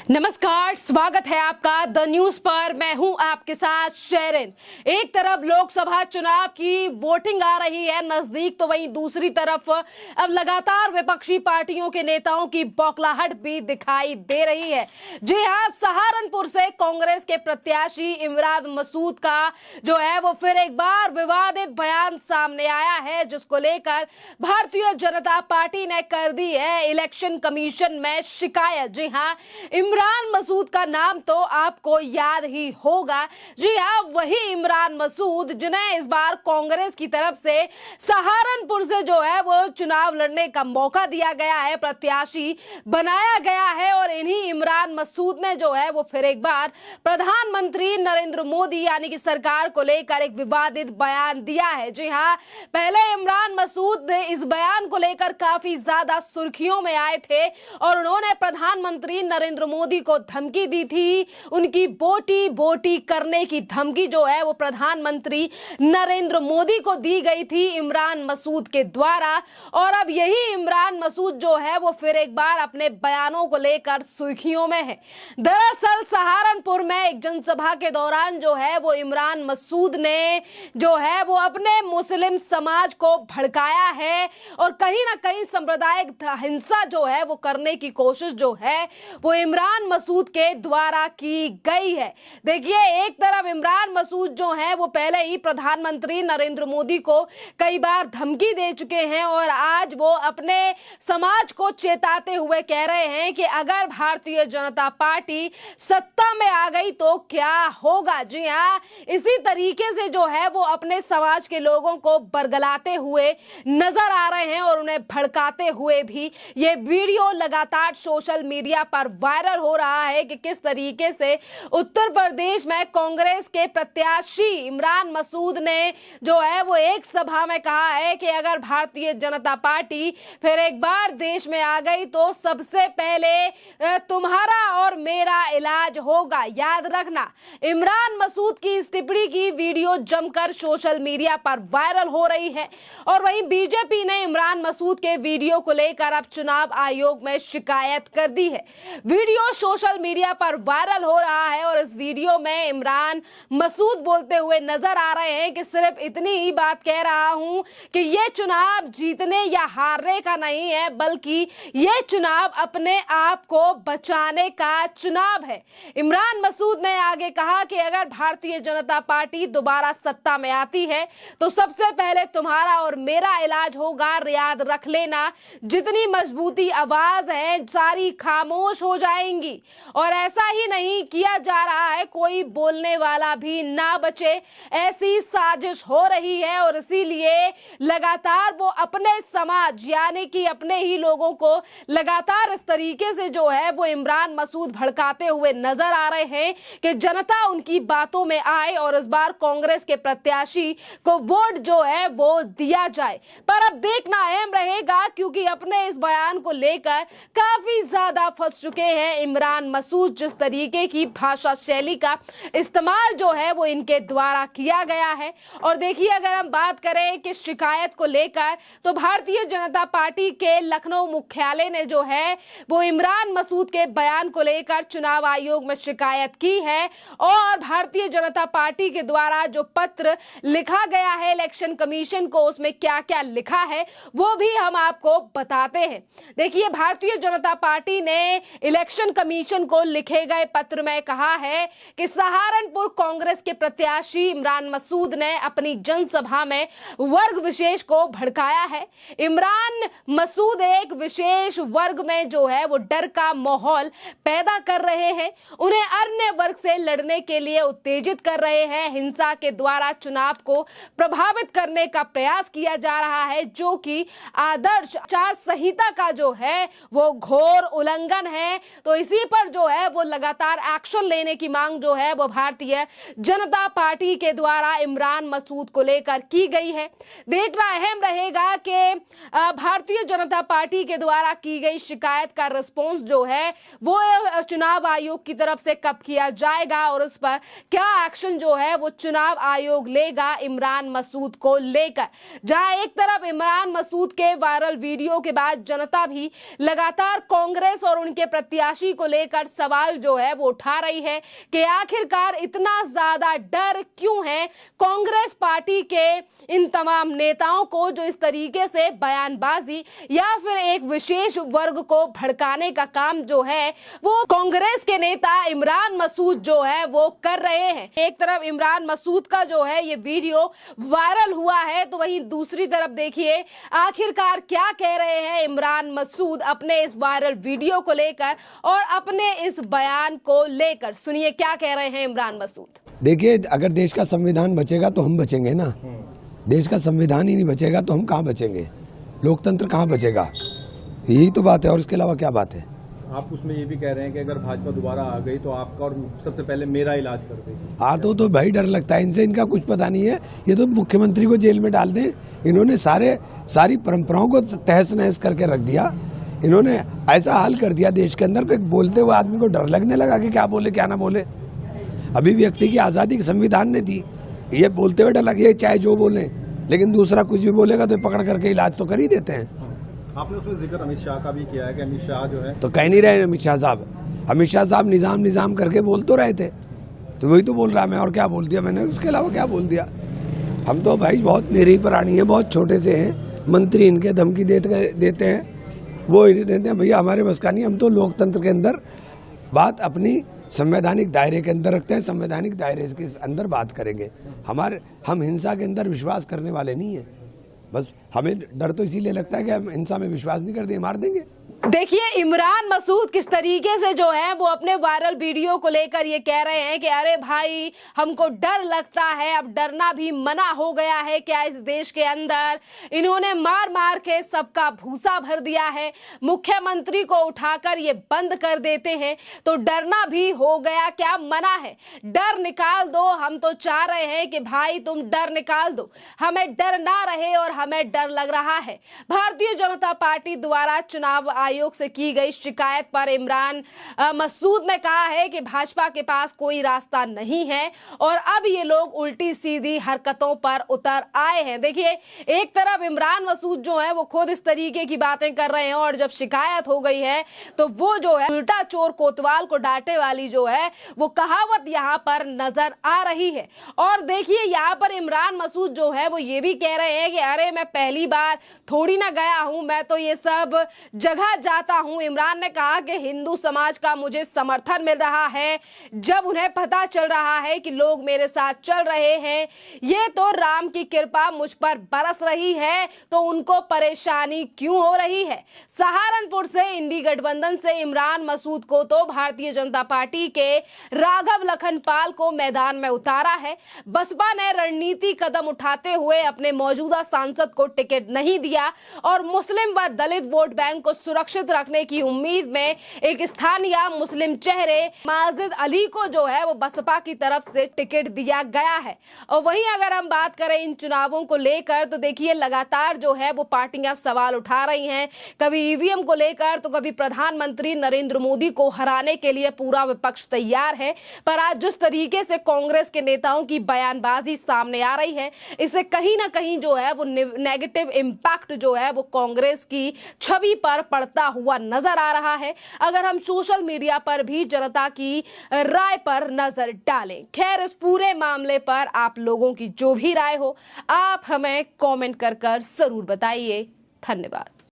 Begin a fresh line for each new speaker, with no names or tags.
नमस्कार, स्वागत है आपका द न्यूज पर। मैं हूं आपके साथ शेरिन। एक तरफ लोकसभा चुनाव की वोटिंग आ रही है नजदीक, तो वहीं दूसरी तरफ अब लगातार विपक्षी पार्टियों के नेताओं की बौखलाहट भी दिखाई दे रही है। जी हां, सहारनपुर से कांग्रेस के प्रत्याशी इमरान मसूद का जो है वो फिर एक बार विवादित बयान सामने आया है, जिसको लेकर भारतीय जनता पार्टी ने कर दी है इलेक्शन कमीशन में शिकायत। जी हां, इमरान मसूद का नाम तो आपको याद ही होगा। जी हाँ, वही इमरान मसूद जिन्हें इस बार कांग्रेस की तरफ से सहारनपुर से जो है वो चुनाव लड़ने का मौका दिया गया है, प्रत्याशी बनाया गया है। और इन्हीं इमरान मसूद ने जो है वो फिर एक बार प्रधानमंत्री नरेंद्र मोदी यानी कि सरकार को लेकर एक विवादित बयान दिया है। जी हाँ, पहले इमरान मसूद ने इस बयान को लेकर काफी ज्यादा सुर्खियों में आए थे और उन्होंने प्रधानमंत्री नरेंद्र मोदी को धमकी दी थी। उनकी बोटी बोटी करने की धमकी जो है वो प्रधानमंत्री नरेंद्र मोदी को दी गई थी इमरान मसूद के द्वारा। और अब यही इमरान मसूद जो है वो फिर एक बार अपने बयानों को लेकर सुर्खियों में है। दरअसल सहारनपुर में एक जनसभा के दौरान जो है वो इमरान मसूद ने जो है वो अपने मुस्लिम समाज को भड़काया है और कहीं ना कहीं सांप्रदायिक हिंसा जो है वो करने की कोशिश जो है वो इमरान मसूद के द्वारा की गई है। देखिए, एक तरफ इमरान मसूद जो है वो पहले ही प्रधानमंत्री नरेंद्र मोदी को कई बार धमकी दे चुके हैं और आज वो अपने समाज को चेताते हुए कह रहे हैं कि अगर भारतीय जनता पार्टी सत्ता में आ गई तो क्या होगा। जी हाँ, इसी तरीके से जो है वो अपने समाज के लोगों को बरगलाते हुए नजर आ रहे हैं और उन्हें भड़काते हुए भी ये वीडियो लगातार सोशल मीडिया पर वायरल हो रहा है कि किस तरीके से उत्तर प्रदेश में कांग्रेस के प्रत्याशी इमरान मसूद ने जो है वो एक सभा में कहा है कि अगर भारतीय जनता पार्टी फिर एक बार देश में आ गई तो सबसे पहले तुम्हारा और मेरा इलाज होगा। याद रखना, इमरान मसूद की इस टिप्पणी की वीडियो जमकर सोशल मीडिया पर वायरल हो रही है और वहीं बीजेपी ने इमरान मसूद के वीडियो को लेकर अब चुनाव आयोग में शिकायत कर दी है। वीडियो सोशल मीडिया पर वायरल हो रहा है और इस वीडियो में इमरान मसूद बोलते हुए नजर आ रहे हैं कि सिर्फ इतनी ही बात कह रहा हूं कि यह चुनाव जीतने या हारने का नहीं है, बल्कि यह चुनाव अपने आप को बचाने का चुनाव है। इमरान मसूद ने आगे कहा कि अगर भारतीय जनता पार्टी दोबारा सत्ता में आती है तो सबसे पहले तुम्हारा और मेरा इलाज होगा। याद रख लेना, जितनी मजबूती आवाज है सारी खामोश हो जाएंगी और ऐसा ही नहीं किया जा रहा है, कोई बोलने वाला भी ना बचे, ऐसी साजिश हो रही है। और इसीलिए लगातार वो अपने समाज यानी कि अपने ही लोगों को लगातार इस तरीके से जो है वो इमरान मसूद भड़काते हुए नजर आ रहे हैं कि जनता उनकी बातों में आए और इस बार कांग्रेस के प्रत्याशी को वोट जो है वो दिया जाए। पर अब देखना अहम रहेगा क्योंकि अपने इस बयान को लेकर काफी ज्यादा फंस चुके हैं इमरान मसूद। जिस तरीके की भाषा शैली का इस्तेमाल जो है वो इनके द्वारा किया गया है। और देखिए, अगर हम बात करें कि शिकायत को लेकर तो भारतीय जनता पार्टी के लखनऊ मुख्यालय ने जो है वो इमरान मसूद के बयान को लेकर चुनाव आयोग में शिकायत की है और भारतीय जनता पार्टी के द्वारा जो पत्र लिखा गया है इलेक्शन कमीशन को, उसमें क्या क्या लिखा है वो भी हम आपको बताते हैं। देखिए, भारतीय जनता पार्टी ने इलेक्शन कमीशन को लिखे गए पत्र में कहा है कि सहारनपुर कांग्रेस के प्रत्याशी इमरान मसूद ने अपनी जनसभा में वर्ग विशेष को भड़काया है। इमरान मसूद एक विशेष वर्ग में जो है वो डर का माहौल पैदा कर रहे हैं, उन्हें अन्य वर्ग से लड़ने के लिए उत्तेजित कर रहे हैं, हिंसा के द्वारा चुनाव को प्रभावित करने का प्रयास किया जा रहा है, जो कि आदर्श आचार संहिता का जो है वो घोर उल्लंघन है। तो इसी पर जो है वो लगातार एक्शन लेने की मांग जो है वो भारतीय जनता पार्टी के द्वारा इमरान मसूद को लेकर की गई है। देखना अहम रहेगा कि भारतीय जनता पार्टी के द्वारा की गई शिकायत का रिस्पॉन्स जो है वो चुनाव आयोग की तरफ से कब किया जाएगा और उस पर क्या एक्शन जो है वो चुनाव आयोग लेगा इमरान मसूद को लेकर। जहां एक तरफ इमरान मसूद के वायरल वीडियो के बाद जनता भी लगातार कांग्रेस और उनके प्रत्याशी को लेकर सवाल जो है वो उठा रही है कि आखिरकार इतना ज्यादा डर क्यों है कांग्रेस पार्टी के इन तमाम नेताओं को, जो इस तरीके से बयानबाजी या फिर एक विशेष वर्ग को भड़काने का काम जो है वो कांग्रेस के नेता इमरान मसूद जो है वो कर रहे हैं। एक तरफ इमरान मसूद का जो है ये वीडियो वायरल हुआ है, तो वहीं दूसरी तरफ देखिए आखिरकार क्या कह रहे हैं इमरान मसूद अपने इस वायरल वीडियो को लेकर और अपने इस बयान को लेकर। सुनिए क्या कह रहे हैं इमरान मसूद।
देखिए, अगर देश का संविधान बचेगा तो हम बचेंगे ना। देश का संविधान ही नहीं बचेगा तो हम कहाँ बचेंगे, लोकतंत्र कहाँ बचेगा, यही तो बात है। और इसके अलावा क्या बात है।
आप उसमें ये भी कह रहे हैं कि अगर भाजपा दोबारा आ गई तो आपका और सबसे पहले मेरा इलाज कर देगी।
हाँ तो भाई डर लगता है इनसे, इनका कुछ पता नहीं है। ये तो मुख्यमंत्री को जेल में डाल दें। इन्होंने सारी परंपराओं को तहस नहस करके रख दिया। इन्होंने ऐसा हाल कर दिया देश के अंदर कि बोलते हुए आदमी को डर लगने लगा कि क्या बोले क्या ना बोले। अभिव्यक्ति की आज़ादी संविधान ने दी, ये बोलते हुए डर लगे चाहे जो बोले, लेकिन दूसरा कुछ भी बोलेगा तो पकड़ करके इलाज तो कर ही देते हैं।
आपने उसमें जिक्र अमित शाह का भी किया है कि अमित शाह जो है
तो कह नहीं रहे अमित शाह साहब निजाम करके बोल तो रहे थे, तो वही तो बोल रहा मैं। और क्या बोल दिया मैंने, उसके अलावा क्या बोल दिया। हम तो भाई बहुत निरीह प्राणी हैं, बहुत छोटे से हैं। मंत्री इनके धमकी देते हैं, वो इन्हें देते हैं। भैया हमारे बस का नहीं, हम तो लोकतंत्र के अंदर बात अपनी संवैधानिक दायरे के अंदर रखते हैं, संवैधानिक दायरे के अंदर बात करेंगे। हम हिंसा के अंदर विश्वास करने वाले नहीं है। बस हमें डर तो इसीलिए लगता है कि हम हिंसा में विश्वास नहीं करते, मार देंगे।
देखिए इमरान मसूद किस तरीके से जो है वो अपने वायरल वीडियो को लेकर ये कह रहे हैं कि अरे भाई हमको डर लगता है, अब डरना भी मना हो गया है क्या इस देश के अंदर। इन्होंने मार मार के सबका भूसा भर दिया है, मुख्यमंत्री को उठाकर ये बंद कर देते हैं, तो डरना भी हो गया क्या, मना है। डर निकाल दो, हम तो चाह रहे हैं कि भाई तुम डर निकाल दो, हमें डर ना रहे और हमें डर लग रहा है। भारतीय जनता पार्टी द्वारा चुनाव आयोग से की गई शिकायत पर इमरान मसूद ने कहा है कि भाजपा के पास कोई रास्ता नहीं है और अब ये लोग उल्टी सीधी हरकतों पर उतर आए हैं। देखिए एक तरफ इमरान मसूद जो है वो खुद इस तरीके की बातें कर रहे हैं और जब शिकायत हो गई है तो वो जो है उल्टा चोर कोतवाल को डांटे वाली जो है वो कहावत यहाँ पर नजर आ रही है। और देखिए यहाँ पर इमरान मसूद जो है वो ये भी कह रहे हैं कि अरे मैं पहली बार थोड़ी ना गया हूं, मैं तो ये सब जगह जाता हूं। इमरान ने कहा कि हिंदू समाज का मुझे समर्थन मिल रहा है, जब उन्हें पता चल रहा है कि लोग मेरे साथ चल रहे हैं, ये तो राम की कृपा मुझ पर बरस रही है, तो उनको परेशानी क्यों हो रही है। सहारनपुर से इंडी गठबंधन से इमरान मसूद को तो भारतीय जनता पार्टी के राघव लखनपाल को मैदान में उतारा है। बसपा ने रणनीति कदम उठाते हुए अपने मौजूदा सांसद को टिकट नहीं दिया और मुस्लिम व दलित वोट बैंक को सुरक्षित रखने की उम्मीद में एक स्थानीय मुस्लिम चेहरे माजिद अली को जो है वो बसपा की तरफ से टिकट दिया गया है। और वहीं अगर हम बात करें इन चुनावों को लेकर तो देखिए लगातार जो है वो पार्टियां सवाल उठा रही हैं, कभी ईवीएम को लेकर तो कभी प्रधानमंत्री नरेंद्र मोदी को हराने के लिए पूरा विपक्ष तैयार है। पर आज जिस तरीके से कांग्रेस के नेताओं की बयानबाजी सामने आ रही है, इससे कहीं ना कहीं जो है वो नेगेटिव इंपैक्ट जो है वो कांग्रेस की छवि पर पड़ता हुआ नजर आ रहा है। अगर हम सोशल मीडिया पर भी जनता की राय पर नजर डालें, खैर इस पूरे मामले पर आप लोगों की जो भी राय हो आप हमें कमेंट कर जरूर बताइए। धन्यवाद।